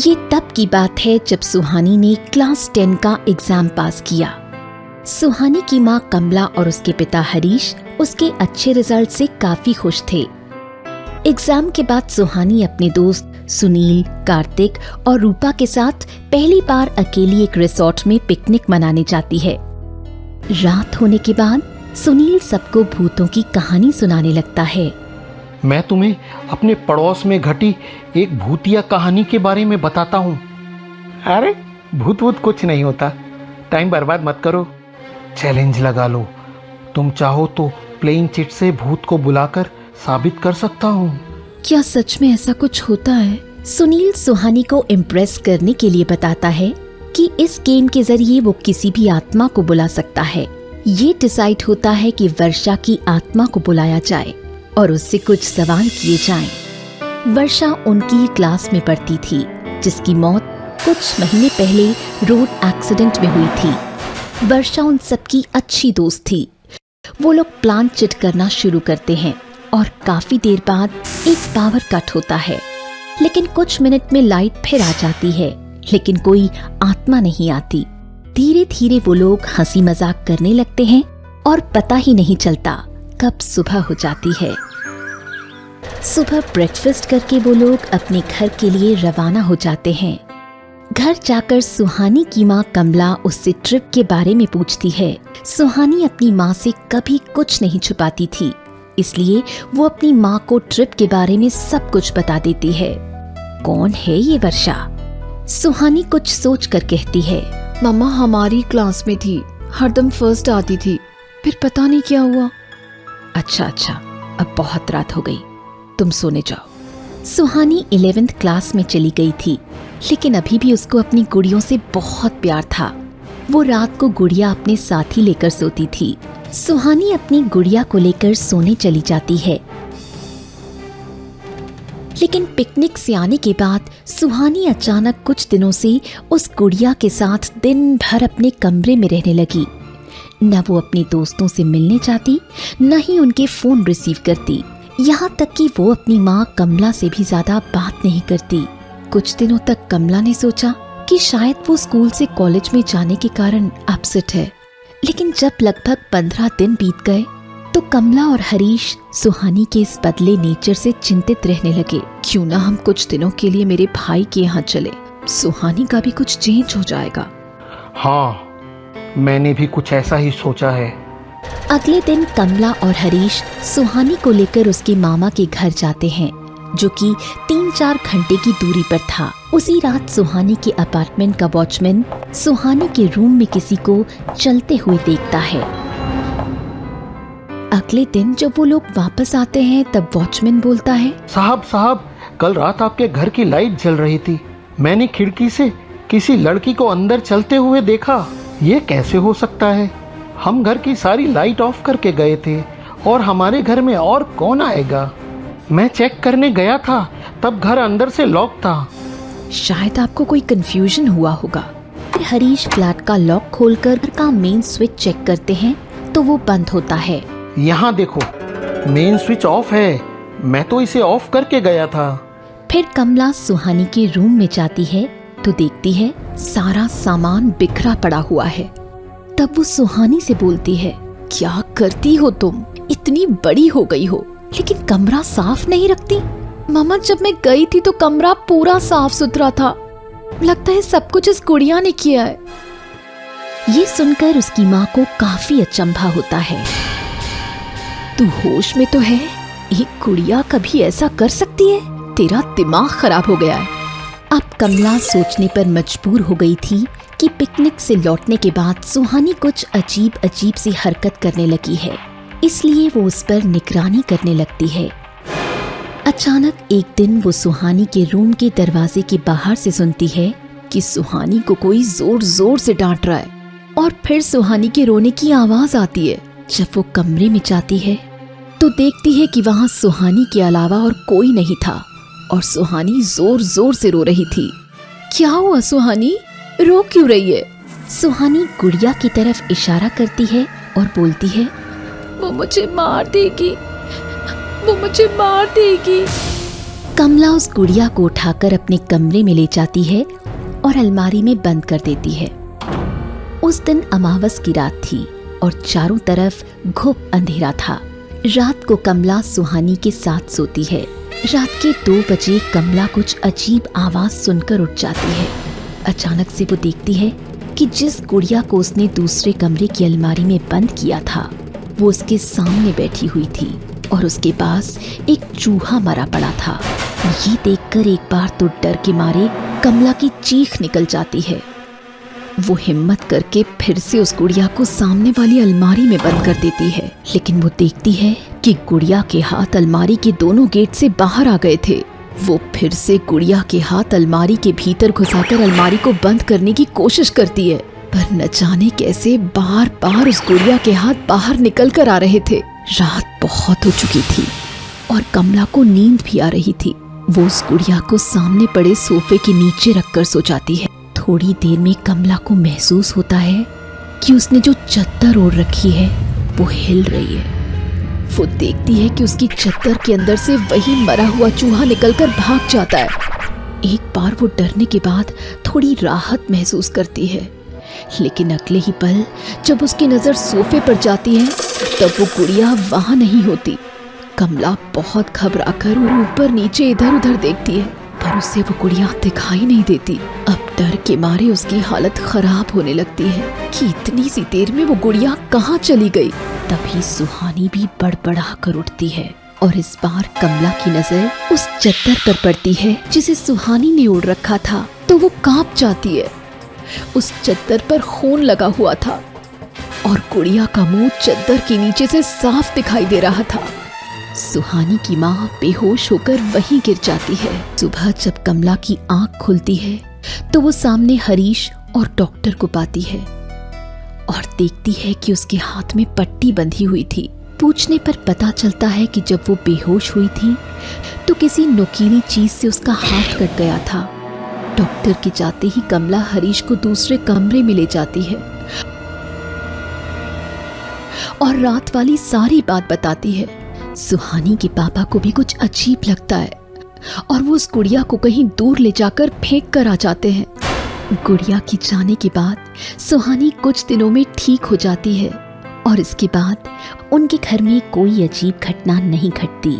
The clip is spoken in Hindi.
ये तब की बात है जब सुहानी ने क्लास 10 का एग्जाम पास किया। सुहानी की माँ कमला और उसके पिता हरीश उसके अच्छे रिजल्ट से काफी खुश थे। एग्जाम के बाद सुहानी अपने दोस्त सुनील, कार्तिक और रूपा के साथ पहली बार अकेली एक रिसोर्ट में पिकनिक मनाने जाती है। रात होने के बाद सुनील सबको भूतों की कहानी सुनाने लगता है। मैं तुम्हें अपने पड़ोस में घटी एक भूतिया कहानी के बारे में बताता हूँ। अरे भूत वूत कुछ नहीं होता, टाइम बर्बाद मत करो, चैलेंज लगा लो। तुम चाहो तो प्लेइंग चिट से भूत को बुलाकर साबित कर सकता हूँ। क्या सच में ऐसा कुछ होता है? सुनील सुहानी को इम्प्रेस करने के लिए बताता है कि इस गेम के जरिए वो किसी भी आत्मा को बुला सकता है। ये डिसाइड होता है कि वर्षा की आत्मा को बुलाया जाए और उससे कुछ सवाल किए जाएं। वर्षा उनकी क्लास में पढ़ती थी, जिसकी मौत कुछ महीने पहले रोड एक्सीडेंट में हुई थी। वर्षा उन सबकी अच्छी दोस्त थी। वो लोग प्लान चिट करना शुरू करते हैं और काफी देर बाद एक पावर कट होता है, लेकिन कुछ मिनट में लाइट फिर आ जाती है, लेकिन कोई आत्मा नहीं आती। धीरे धीरे वो लोग हंसी मजाक करने लगते हैं और पता ही नहीं चलता कब सुबह हो जाती है। सुबह ब्रेकफास्ट करके वो लोग अपने घर के लिए रवाना हो जाते हैं। घर जाकर सुहानी की माँ कमला उससे ट्रिप के बारे में पूछती है। सुहानी अपनी माँ से कभी कुछ नहीं छुपाती थी, इसलिए वो अपनी माँ को ट्रिप के बारे में सब कुछ बता देती है। कौन है ये वर्षा? सुहानी कुछ सोचकर कहती है, मम्मा हमारी क्लास में थी, हरदम फर्स्ट आती थी, फिर पता नहीं क्या हुआ। अच्छा, अब बहुत रात हो गई, तुम सोने जाओ। सुहानी 11th क्लास में चली गई थी, लेकिन अभी भी उसको अपनी गुड़ियों से बहुत प्यार था। वो रात को गुड़िया अपने साथ ही लेकर सोती थी। सुहानी अपनी गुड़िया को लेकर सोने चली जाती है, लेकिन पिकनिक से आने के बाद सुहानी अचानक कुछ दिनों से उस गुड़िया के साथ दिन भर अपने कमरे में रहने लगी। न वो अपने दोस्तों से मिलने जाती, न ही उनके फोन रिसीव करती। यहाँ तक कि वो अपनी माँ कमला से भी ज्यादा बात नहीं करती। कुछ दिनों तक कमला ने सोचा कि शायद वो स्कूल से कॉलेज में जाने के कारण अपसेट है, लेकिन जब लगभग 15 दिन बीत गए तो कमला और हरीश सुहानी के इस बदले नेचर से चिंतित रहने लगे। क्यों ना हम कुछ दिनों के लिए मेरे भाई के यहाँ चले, सुहानी का भी कुछ चेंज हो जाएगा। हाँ, मैंने भी कुछ ऐसा ही सोचा है। अगले दिन कमला और हरीश सुहानी को लेकर उसके मामा के घर जाते हैं, जो कि 3-4 घंटे की दूरी पर था। उसी रात सुहानी के अपार्टमेंट का वॉचमैन सुहानी के रूम में किसी को चलते हुए देखता है। अगले दिन जब वो लोग वापस आते हैं तब वॉचमैन बोलता है, साहब, कल रात आपके घर की लाइट जल रही थी। मैंने खिड़की से किसी लड़की को अंदर चलते हुए देखा। ये कैसे हो सकता है? हम घर की सारी लाइट ऑफ करके गए थे और हमारे घर में और कौन आएगा? मैं चेक करने गया था, तब घर अंदर से लॉक था। शायद आपको कोई कंफ्यूजन हुआ होगा। फिर हरीश फ्लैट का लॉक खोलकर घर का मेन स्विच चेक करते हैं तो वो बंद होता है। यहाँ देखो, मेन स्विच ऑफ है, मैं तो इसे ऑफ करके गया था। फिर कमला सुहानी के रूम में जाती है तो देखती है सारा सामान बिखरा पड़ा हुआ है। तब वो सुहानी से बोलती है, क्या करती हो तुम? इतनी बड़ी हो गई हो, लेकिन कमरा साफ नहीं रखती। मामा जब मैं गई थी तो कमरा पूरा साफ सुथरा था, लगता है सब कुछ इस गुड़िया ने किया है। ये सुनकर उसकी माँ को काफी अचंभा होता है। तू होश में तो है? एक गुड़िया कभी ऐसा कर सकती है? तेरा दिमाग खराब हो गया है। अब कमला सोचने पर मजबूर हो गई थी कि पिकनिक से लौटने के बाद सुहानी कुछ अजीब सी हरकत करने लगी है, इसलिए वो उस पर निगरानी करने लगती है। अचानक एक दिन वो सुहानी के रूम के दरवाजे के बाहर से सुनती है कि सुहानी को कोई जोर जोर से डांट रहा है, और फिर सुहानी के रोने की आवाज आती है। जब वो कमरे में जाती है तो देखती है कि वहाँ सुहानी के अलावा और कोई नहीं था, और सुहानी जोर जोर से रो रही थी। क्या हुआ सुहानी, रो क्यों रही है? सुहानी गुड़िया की तरफ इशारा करती है और बोलती है, वो मुझे मार देगी, वो मुझे मार देगी। कमला उस गुड़िया को उठाकर अपने कमरे में ले जाती है और अलमारी में बंद कर देती है। उस दिन अमावस की रात थी और चारों तरफ घुप अंधेरा था। रात को कमला सुहानी के साथ सोती है। रात के 2 बजे कमला कुछ अजीब आवाज सुनकर उठ जाती है। अचानक से वो देखती है कि जिस गुड़िया को उसने दूसरे कमरे की अलमारी में बंद किया था वो उसके सामने बैठी हुई थी और उसके पास एक चूहा मरा पड़ा था। ये देखकर एक बार तो डर के मारे कमला की चीख निकल जाती है। वो हिम्मत करके फिर से उस गुड़िया को सामने वाली अलमारी में बंद कर देती है, लेकिन वो देखती है कि गुड़िया के हाथ अलमारी के दोनों गेट से बाहर आ गए थे। वो फिर से गुड़िया के हाथ अलमारी के भीतर घुसाकर अलमारी को बंद करने की कोशिश करती है, पर न जाने कैसे बार बार उस गुड़िया के हाथ बाहर निकल कर आ रहे थे। रात बहुत हो चुकी थी और कमला को नींद भी आ रही थी। वो उस गुड़िया को सामने पड़े सोफे के नीचे रखकर सो जाती है। थोड़ी देर में कमला को महसूस होता है कि उसने जो चद्दर ओढ़ रखी है वो हिल रही है। वो देखती है कि उसकी चद्दर के अंदर से वही मरा हुआ चूहा निकलकर भाग जाता है। एक बार वो डरने के बाद थोड़ी राहत महसूस करती है, लेकिन अगले ही पल जब उसकी नजर सोफे पर जाती है तब वो गुड़िया वहां नहीं होती। कमला बहुत घबराकर और ऊपर नीचे इधर उधर देखती है, पर उसे वो गुड़िया दिखाई नहीं देती। अब डर के मारे उसकी हालत खराब होने लगती है कि इतनी सी देर में वो गुड़िया कहाँ चली गई। तभी सुहानी भी बड़बड़ा कर उठती है और इस बार कमला की नजर उस चद्दर पर पड़ती है जिसे सुहानी ने ओढ़ रखा था, तो वो कांप जाती है। उस चद्दर पर खून लगा हुआ था और गुड़िया का मुंह चद्दर के नीचे से साफ दिखाई दे रहा था। सुहानी की माँ बेहोश होकर वहीं गिर जाती है। सुबह जब कमला की आंख खुलती है तो वो सामने हरीश और डॉक्टर को पाती है और देखती है कि उसके हाथ में पट्टी बंधी हुई थी। पूछने पर पता चलता है कि जब वो बेहोश हुई थी तो किसी नुकीली चीज से उसका हाथ कट गया था। डॉक्टर के जाते ही कमला हरीश को दूसरे कमरे में ले जाती है और रात वाली सारी बात बताती है। सुहानी के पापा को भी कुछ अजीब लगता है और वो उस गुड़िया को कहीं दूर ले जाकर फेंक कर आ जाते हैं। गुड़िया के जाने के बाद सुहानी कुछ दिनों में ठीक हो जाती है और इसके बाद उनके घर में कोई अजीब घटना नहीं घटती।